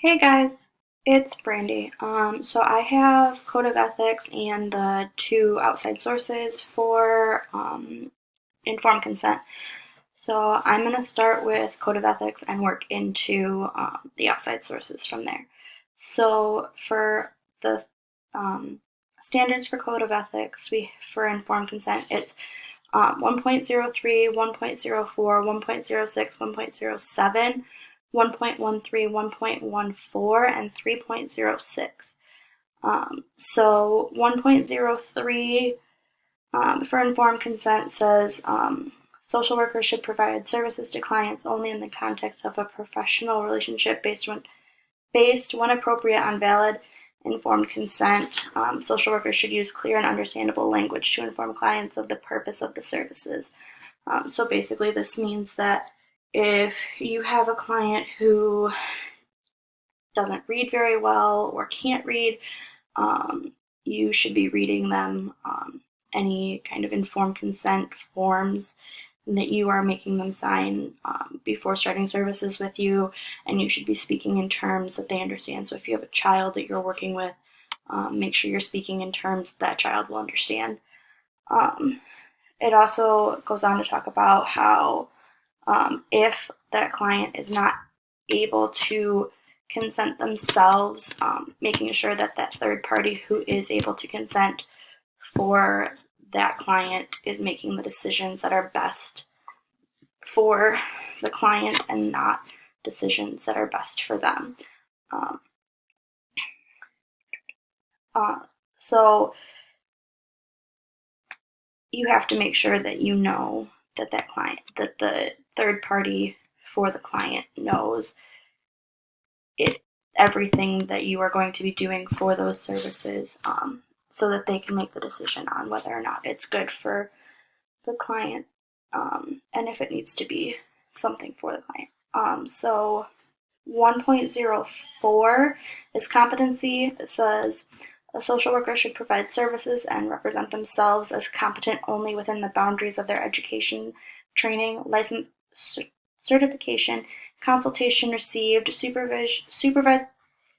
Hey guys, it's Brandy. So I have Code of Ethics and the two outside sources for informed consent. So I'm going to start with Code of Ethics and work into the outside sources from there. So for the um, standards for Code of Ethics, for informed consent, it's 1.03, 1.04, 1.06, 1.07, 1.13, 1.14, and 3.06. So 1.03 for informed consent says social workers should provide services to clients only in the context of a professional relationship based when appropriate on valid informed consent. Social workers should use clear and understandable language to inform clients of the purpose of the services. So basically, this means that if you have a client who doesn't read very well or can't read, um, you should be reading them any kind of informed consent forms that you are making them sign before starting services with you, and you should be speaking in terms that they understand. So if you have a child that you're working with, make sure you're speaking in terms that child will understand. It also goes on to talk about how if that client is not able to consent themselves, making sure that that third party who is able to consent for that client is making the decisions that are best for the client and not decisions that are best for them. Um, uh, so you have to make sure that you know that that the third party for the client knows it everything that you are going to be doing for those services, so that they can make the decision on whether or not it's good for the client, and if it needs to be something for the client. So 1.04 is competency. It says a social worker should provide services and represent themselves as competent only within the boundaries of their education, training, license, certification, consultation received, supervised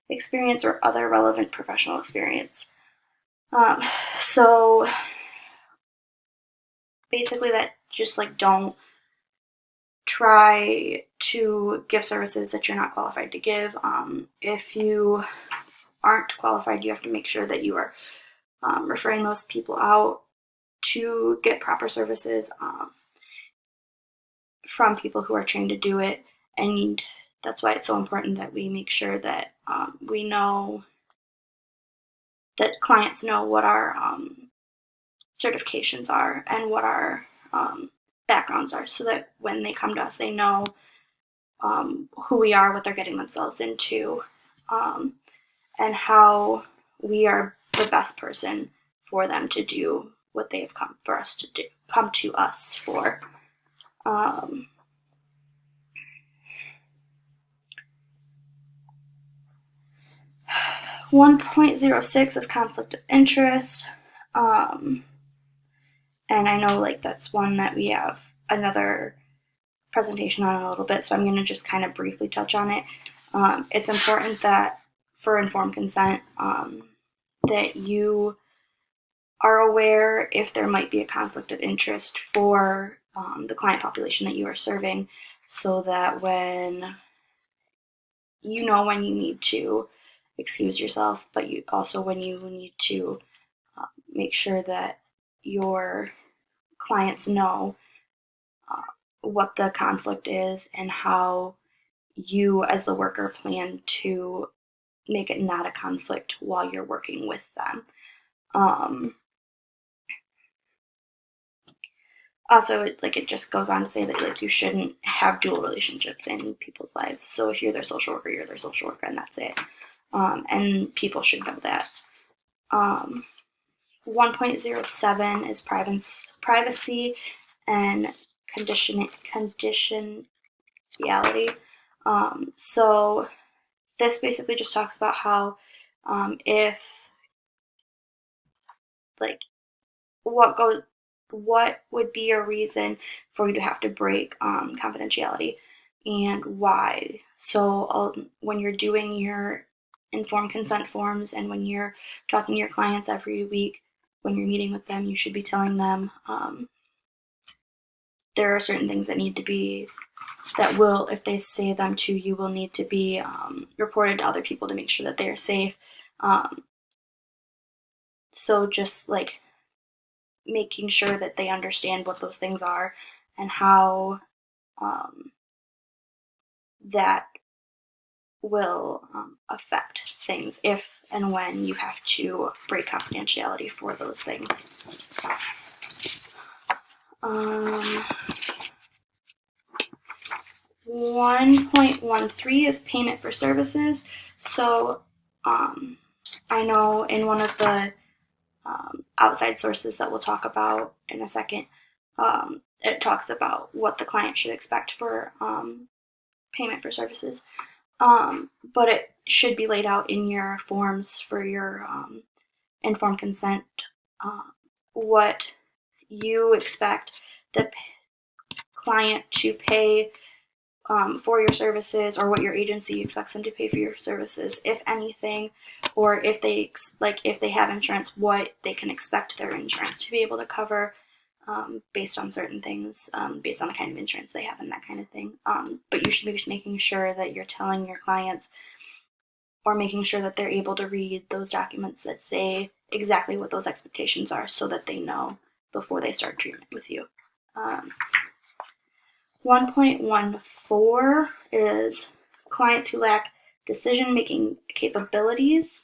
experience, or other relevant professional experience. So basically, that just like don't try to give services that you're not qualified to give. If you aren't qualified, you have to make sure that you are referring those people out to get proper services from people who are trained to do it. And that's why it's so important that we make sure that we know that clients know what our certifications are and what our backgrounds are, so that when they come to us, they know who we are, what they're getting themselves into, um, and how we are the best person for them to do what they have come to us for. Um, 1.06 is conflict of interest. Um, and I know like that's one that we have another presentation on in a little bit, so I'm going to just kind of briefly touch on it. It's important that for informed consent, that you are aware if there might be a conflict of interest for the client population that you are serving, so that when when you need to excuse yourself, but you also when you need to make sure that your clients know what the conflict is and how you as the worker plan to make it not a conflict while you're working with them. Also, it just goes on to say that like you shouldn't have dual relationships in people's lives. So if you're their social worker, you're their social worker, and that's it. And people should know that. 1.07 is privacy and conditionality. So this basically just talks about how if like what would be a reason for you to have to break confidentiality. and why. So when you're doing your informed consent forms and when you're talking to your clients every week, when you're meeting with them, you should be telling them there are certain things that need to be, that will, if they say them to you, will need to be reported to other people to make sure that they are safe. So just like making sure that they understand what those things are and how that will affect things if and when you have to break confidentiality for those things. 1.13 is payment for services. So I know in one of the outside sources that we'll talk about in a second, it talks about what the client should expect for payment for services. But it should be laid out in your forms for your informed consent, what you expect the client to pay for your services, or what your agency expects them to pay for your services, if anything, or if they have insurance, what they can expect their insurance to be able to cover based on certain things, based on the kind of insurance they have and that kind of thing. But you should be making sure that you're telling your clients, or making sure that they're able to read those documents that say exactly what those expectations are, so that they know before they start treatment with you. 1.14 is clients who lack decision-making capabilities.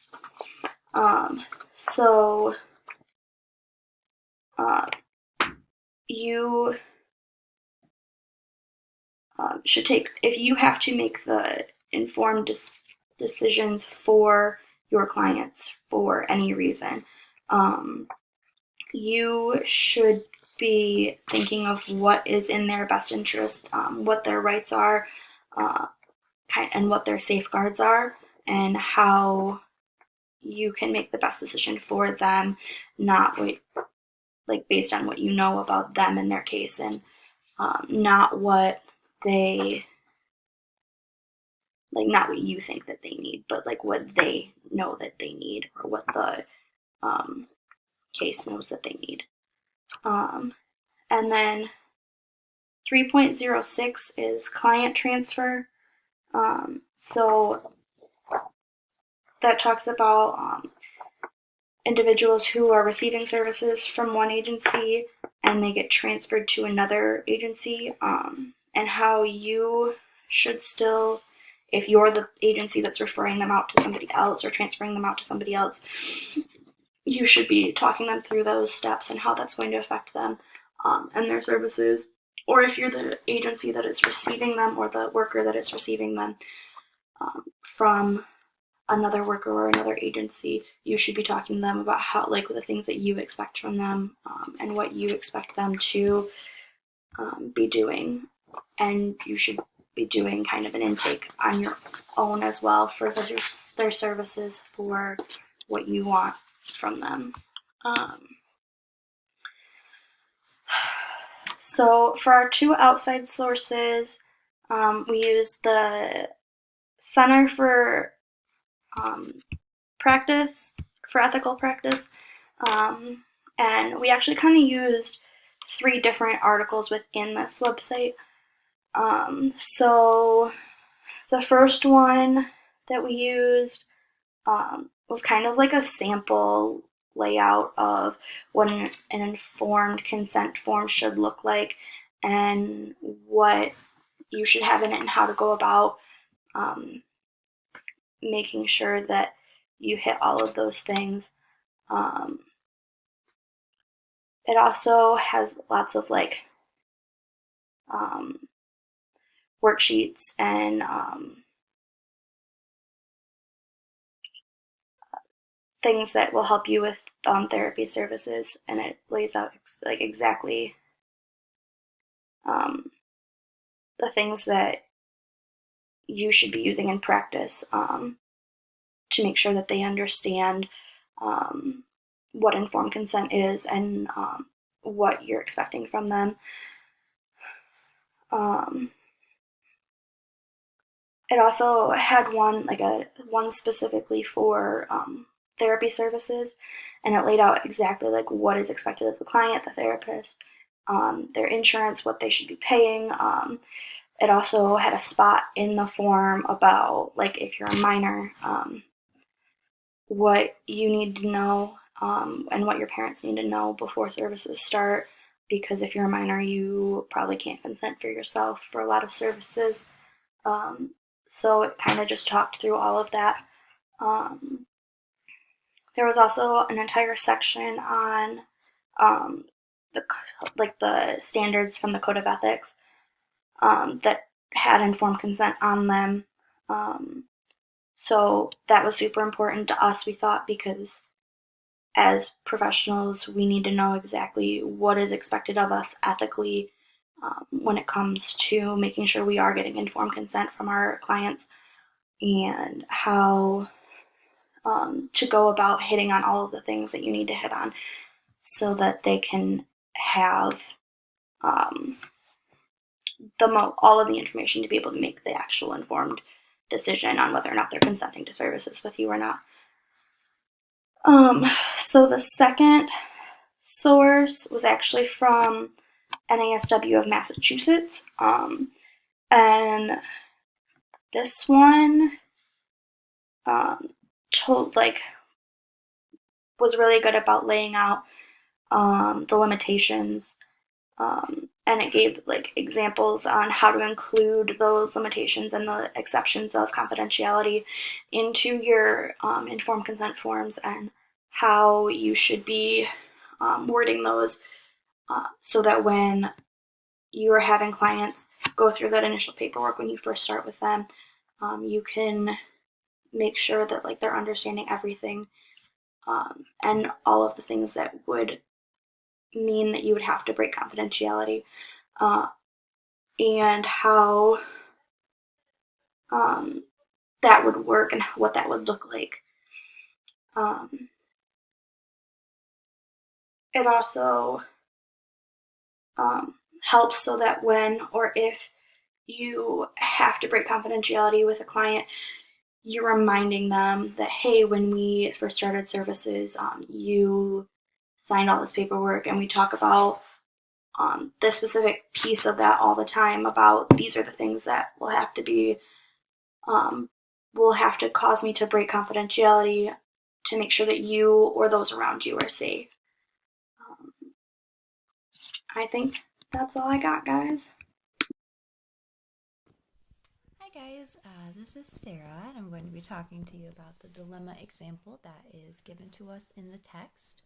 So you should take, if you have to make the informed decisions for your clients for any reason, you should be thinking of what is in their best interest, what their rights are, and what their safeguards are, and how you can make the best decision for them, not based on what you know about them and their case, and not what they not what you think that they need, but what they know that they need, or what the case knows that they need. And then 3.06 is client transfer. So that talks about individuals who are receiving services from one agency and they get transferred to another agency, and how you should still, if you're the agency that's referring them out to somebody else or transferring them out to somebody else, you should be talking them through those steps and how that's going to affect them and their services. Or if you're the agency that is receiving them, or the worker that is receiving them from another worker or another agency, you should be talking to them about how, the things that you expect from them, and what you expect them to be doing. And you should be doing kind of an intake on your own as well for their services, for what you want from them. So for our two outside sources, we use the Center for Practice, for Ethical Practice, and we actually kind of used 3 different articles within this website. So the first one that we used was kind of like a sample layout of what an informed consent form should look like, and what you should have in it, and how to go about making sure that you hit all of those things. It also has lots of worksheets and things that will help you with therapy services, and it lays out exactly the things that you should be using in practice to make sure that they understand what informed consent is, and what you're expecting from them. It also had one specifically for therapy services, and it laid out exactly like what is expected of the client, the therapist, their insurance, what they should be paying. It also had a spot in the form about like if you're a minor, what you need to know and what your parents need to know before services start. Because if you're a minor, you probably can't consent for yourself for a lot of services. Um, so it kind of just talked through all of that. Um, there was also an entire section on um, the the standards from the Code of Ethics that had informed consent on them. Um, so that was super important to us, we thought, because as professionals, we need to know exactly what is expected of us ethically when it comes to making sure we are getting informed consent from our clients and how to go about hitting on all of the things that you need to hit on so that they can have um, all of the information to be able to make the actual informed decision on whether or not they're consenting to services with you or not. Um, so the second source was actually from NASW of Massachusetts, and this one um, told like was really good about laying out the limitations, and it gave like examples on how to include those limitations and the exceptions of confidentiality into your informed consent forms and how you should be wording those so that when you are having clients go through that initial paperwork when you first start with them, you can make sure that like they're understanding everything and all of the things that would mean that you would have to break confidentiality, uh, and how um, that would work and what that would look like. Um, it also helps so that when or if you have to break confidentiality with a client, you're reminding them that, hey, when we first started services, you signed all this paperwork, and we talk about this specific piece of that all the time about these are the things that um, will have to cause me to break confidentiality to make sure that you or those around you are safe. Um, I think that's all I got, guys. Hi guys, this is Sarah, and I'm going to be talking to you about the dilemma example that is given to us in the text.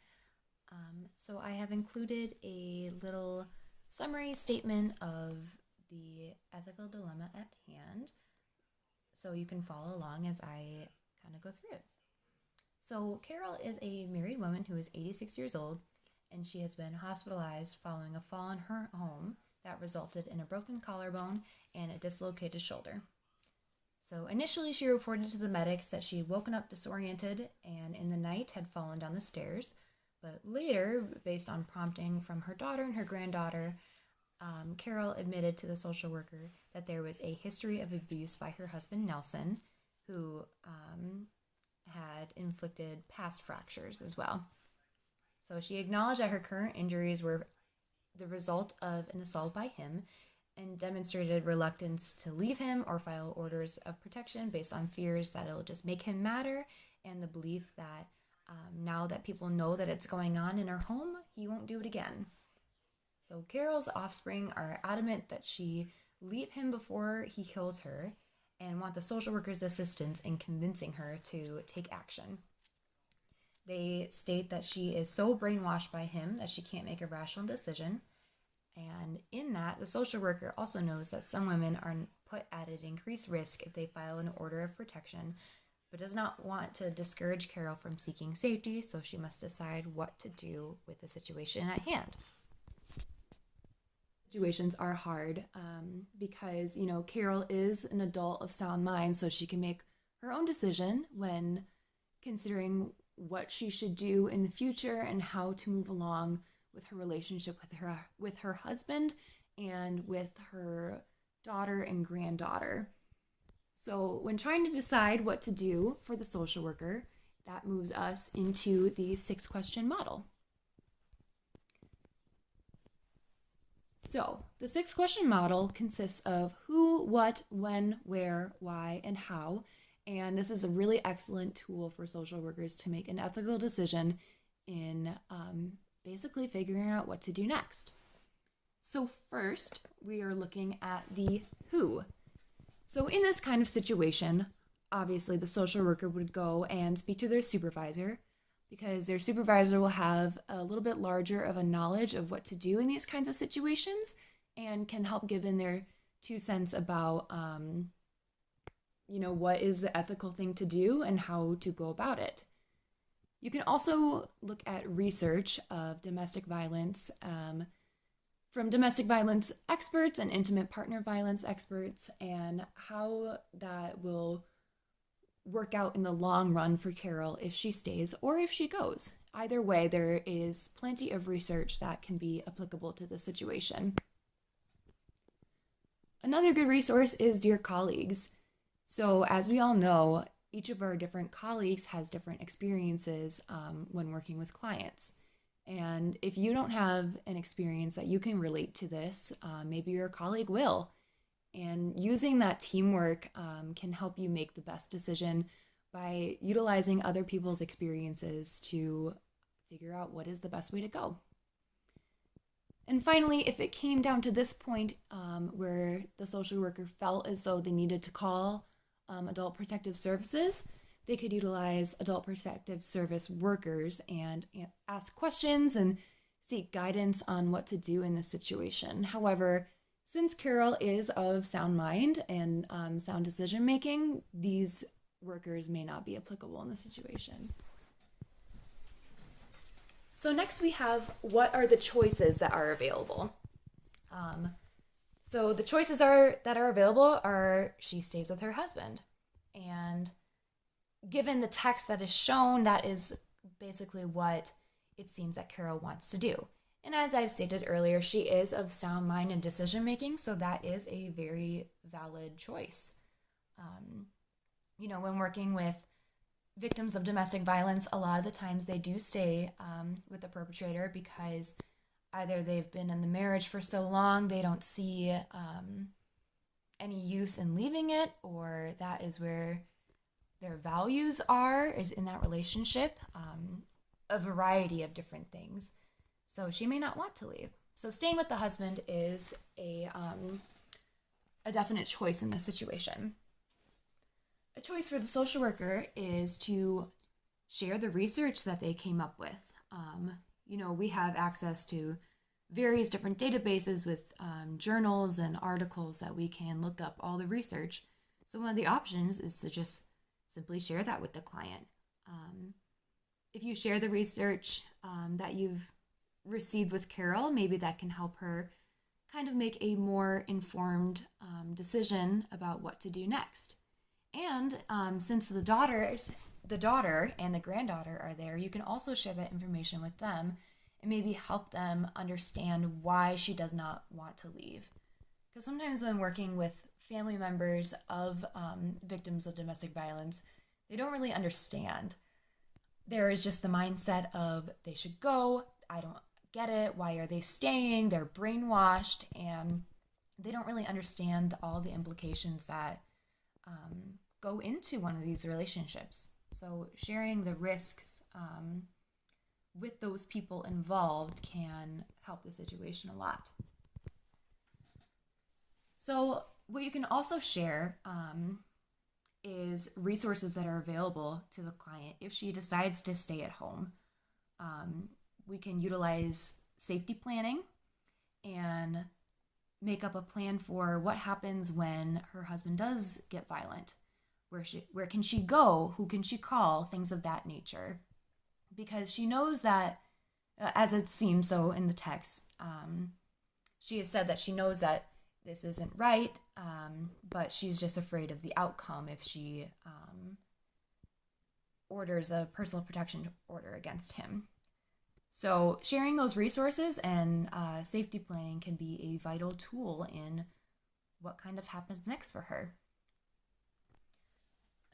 So I have included a little summary statement of the ethical dilemma at hand, so you can follow along as I kind of go through it. So Carol is a married woman who is 86 years old, and she has been hospitalized following a fall in her home that resulted in a broken collarbone and a dislocated shoulder. So initially, she reported to the medics that she had woken up disoriented and in the night had fallen down the stairs. But later, based on prompting from her daughter and her granddaughter, Carol admitted to the social worker that there was a history of abuse by her husband, Nelson, who had inflicted past fractures as well. So she acknowledged that her current injuries were the result of an assault by him and demonstrated reluctance to leave him or file orders of protection based on fears that it'll just make him madder and the belief that now that people know that it's going on in her home, he won't do it again. So Carol's offspring are adamant that she leave him before he kills her and want the social worker's assistance in convincing her to take action. They state that she is so brainwashed by him that she can't make a rational decision. And in that, the social worker also knows that some women are put at an increased risk if they file an order of protection, but does not want to discourage Carol from seeking safety, so she must decide what to do with the situation at hand. Situations are hard because, Carol is an adult of sound mind, so she can make her own decision when considering what she should do in the future and how to move along with her relationship with her husband and with her daughter and granddaughter. So, when trying to decide what to do for the social worker, that moves us into the 6-question model. So, the 6-question model consists of who, what, when, where, why, and how. And this is a really excellent tool for social workers to make an ethical decision in basically figuring out what to do next. So, first, we are looking at the who. So, in this kind of situation, obviously the social worker would go and speak to their supervisor, because their supervisor will have a little bit larger of a knowledge of what to do in these kinds of situations and can help give in their 2 cents about, what is the ethical thing to do and how to go about it. You can also look at research of domestic violence from domestic violence experts and intimate partner violence experts, and how that will work out in the long run for Carol if she stays or if she goes. Either way, there is plenty of research that can be applicable to the situation. Another good resource is Dear Colleagues. So, as we all know, each of our different colleagues has different experiences when working with clients. And if you don't have an experience that you can relate to this, maybe your colleague will. And using that teamwork can help you make the best decision by utilizing other people's experiences to figure out what is the best way to go. And finally, if it came down to this point where the social worker felt as though they needed to call Adult Protective Services, they could utilize Adult Protective Service workers and ask questions and seek guidance on what to do in this situation. However, since Carol is of sound mind and sound decision making, these workers may not be applicable in the situation. So next we have, what are the choices that are available? So the choices that are available are she stays with her husband. And given the text that is shown, that is basically what it seems that Carol wants to do. And as I've stated earlier, she is of sound mind and decision making, so that is a very valid choice. When working with victims of domestic violence, a lot of the times they do stay with the perpetrator because either they've been in the marriage for so long they don't see any use in leaving it, or that is where their values is in that relationship, a variety of different things. So she may not want to leave. So staying with the husband is a definite choice in this situation. A choice for the social worker is to share the research that they came up with. We have access to various different databases with journals and articles that we can look up all the research. So one of the options is to just simply share that with the client. If you share the research that you've received with Carol, maybe that can help her kind of make a more informed decision about what to do next. And since the daughter and the granddaughter are there, you can also share that information with them and maybe help them understand why she does not want to leave. Because sometimes when working with family members of victims of domestic violence, they don't really understand. There is just the mindset of they should go, I don't get it, why are they staying, they're brainwashed, and they don't really understand all the implications that go into one of these relationships. So sharing the risks with those people involved can help the situation a lot. So what you can also share is resources that are available to the client if she decides to stay at home. We can utilize safety planning and make up a plan for what happens when her husband does get violent. Where can she go? Who can she call? Things of that nature. Because she knows that, as it seems so in the text, she has said that she knows that this isn't right, but she's just afraid of the outcome if she orders a personal protection order against him. So sharing those resources and safety planning can be a vital tool in what kind of happens next for her.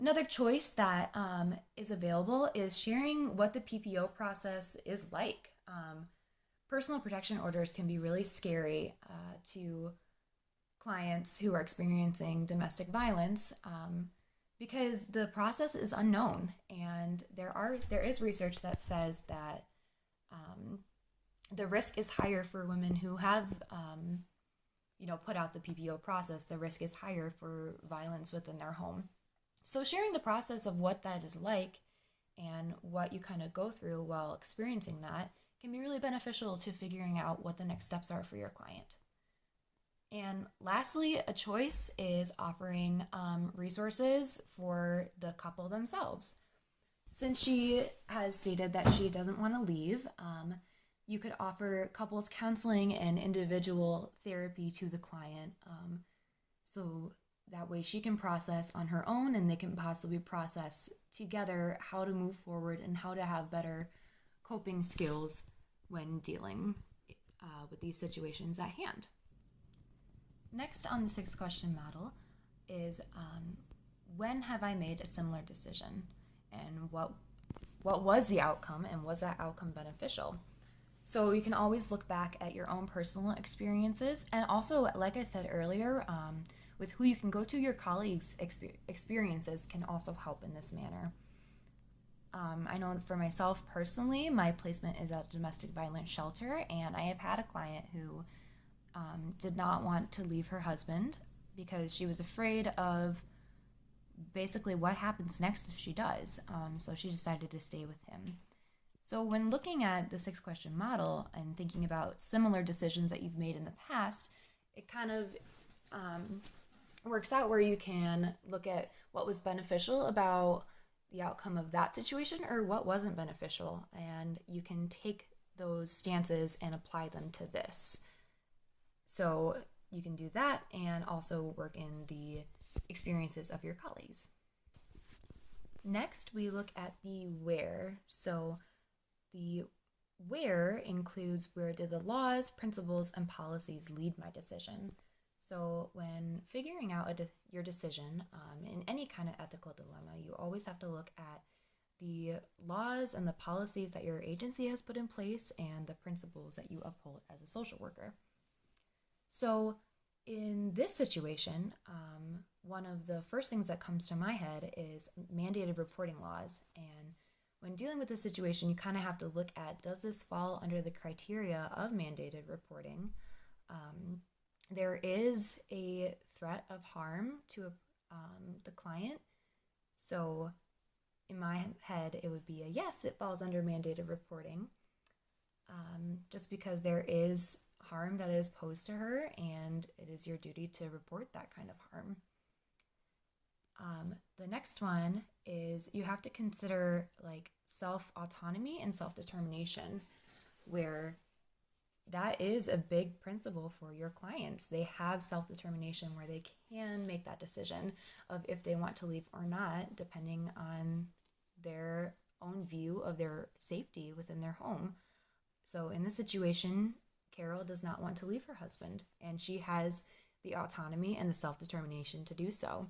Another choice that is available is sharing what the PPO process is like. Personal protection orders can be really scary to clients who are experiencing domestic violence because the process is unknown, and there is research that says that the risk is higher for women who have put out the PPO process. The risk is higher for violence within their home. So sharing the process of what that is like and what you kind of go through while experiencing that can be really beneficial to figuring out what the next steps are for your client. And lastly, a choice is offering resources for the couple themselves. Since she has stated that she doesn't want to leave, you could offer couples counseling and individual therapy to the client. So that way she can process on her own, and they can possibly process together how to move forward and how to have better coping skills when dealing with these situations at hand. Next on the 6-question model is when have I made a similar decision, and what was the outcome, and was that outcome beneficial? So you can always look back at your own personal experiences, and also, like I said earlier, with who you can go to, your colleagues' experiences can also help in this manner. I know for myself personally, my placement is at a domestic violence shelter, and I have had a client who did not want to leave her husband because she was afraid of basically what happens next if she does. So she decided to stay with him. So when looking at the 6-question model and thinking about similar decisions that you've made in the past, it kind of works out where you can look at what was beneficial about the outcome of that situation or what wasn't beneficial, and you can take those stances and apply them to this. So you can do that and also work in the experiences of your colleagues. Next, we look at the where. So the where includes where did the laws, principles, and policies lead my decision. So when figuring out your decision in any kind of ethical dilemma, you always have to look at the laws and the policies that your agency has put in place and the principles that you uphold as a social worker. So in this situation, one of the first things that comes to my head is mandated reporting laws. And when dealing with this situation, you kind of have to look at, does this fall under the criteria of mandated reporting? There is a threat of harm to the client. So in my head, it would be a yes, it falls under mandated reporting, just because there is harm that is posed to her, and it is your duty to report that kind of harm. The next one is you have to consider like self-autonomy and self-determination, where that is a big principle for your clients. They have self-determination where they can make that decision of if they want to leave or not, depending on their own view of their safety within their home. So in this situation, Carol does not want to leave her husband, and she has the autonomy and the self-determination to do so.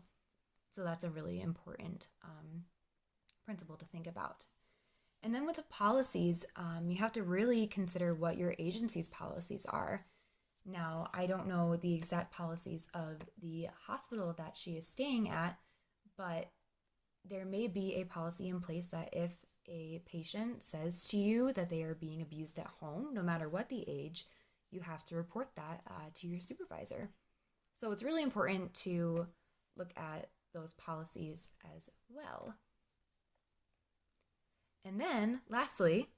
So that's a really important principle to think about. And then with the policies, you have to really consider what your agency's policies are. Now, I don't know the exact policies of the hospital that she is staying at, but there may be a policy in place that if a patient says to you that they are being abused at home, no matter what the age, you have to report that to your supervisor. So it's really important to look at those policies as well. And then lastly,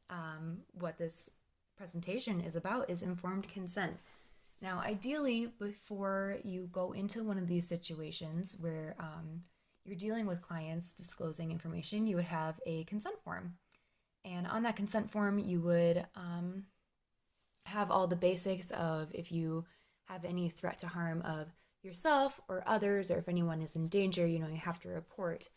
what this presentation is about is informed consent. Now, ideally, before you go into one of these situations where you're dealing with clients disclosing information, you would have a consent form. And on that consent form, you would have all the basics of if you have any threat to harm of yourself or others, or if anyone is in danger, you have to report.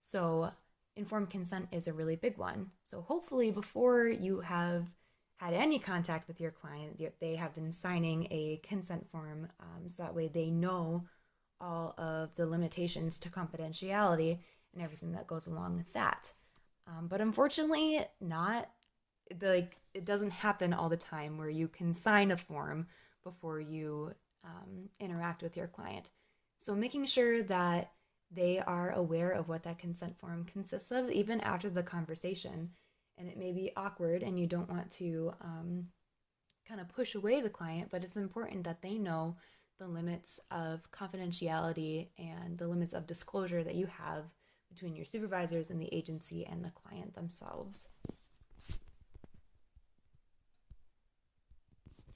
So informed consent is a really big one. So hopefully before you have had any contact with your client, they have been signing a consent form, so that way they know all of the limitations to confidentiality, and everything that goes along with that. But unfortunately, it doesn't happen all the time where you can sign a form before you interact with your client. So making sure that they are aware of what that consent form consists of, even after the conversation. And it may be awkward and you don't want to kind of push away the client, but it's important that they know the limits of confidentiality and the limits of disclosure that you have between your supervisors and the agency and the client themselves.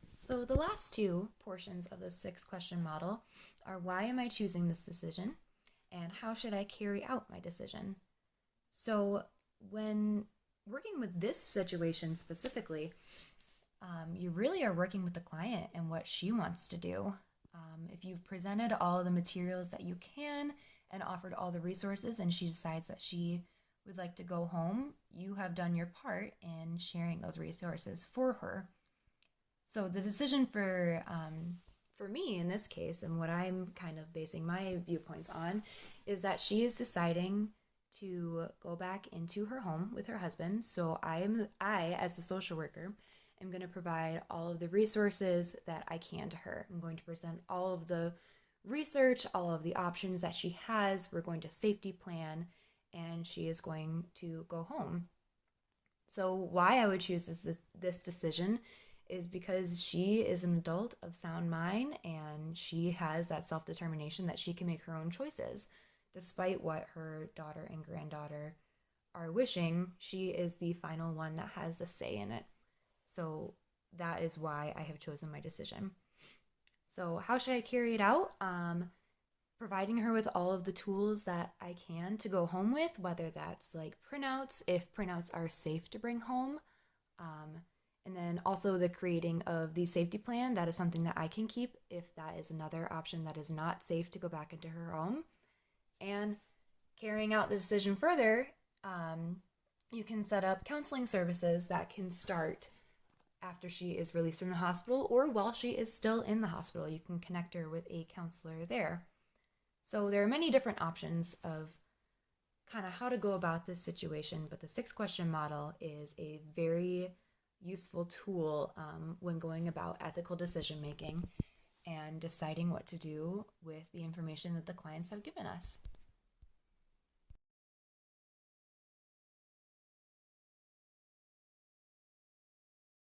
So the last two portions of the 6-question model are: why am I choosing this decision? And how should I carry out my decision? So when working with this situation specifically, you really are working with the client and what she wants to do. If you've presented all of the materials that you can and offered all the resources, and she decides that she would like to go home, you have done your part in sharing those resources for her. So the decision for me in this case, and what I'm kind of basing my viewpoints on, is that she is deciding to go back into her home with her husband. So I as a social worker, am going to provide all of the resources that I can to her. I'm going to present all of the research, all of the options that she has. We're going to safety plan, and she is going to go home. So why I would choose this decision is because she is an adult of sound mind, and she has that self-determination that she can make her own choices. Despite what her daughter and granddaughter are wishing, she is the final one that has a say in it. So that is why I have chosen my decision. So how should I carry it out? Providing her with all of the tools that I can to go home with, whether that's like printouts, if printouts are safe to bring home. And then also the creating of the safety plan. That is something that I can keep if that is another option that is not safe to go back into her home. And carrying out the decision further, you can set up counseling services that can start after she is released from the hospital or while she is still in the hospital. You can connect her with a counselor there. So there are many different options of kind of how to go about this situation, but the 6-question model is a very useful tool when going about ethical decision making and deciding what to do with the information that the clients have given us.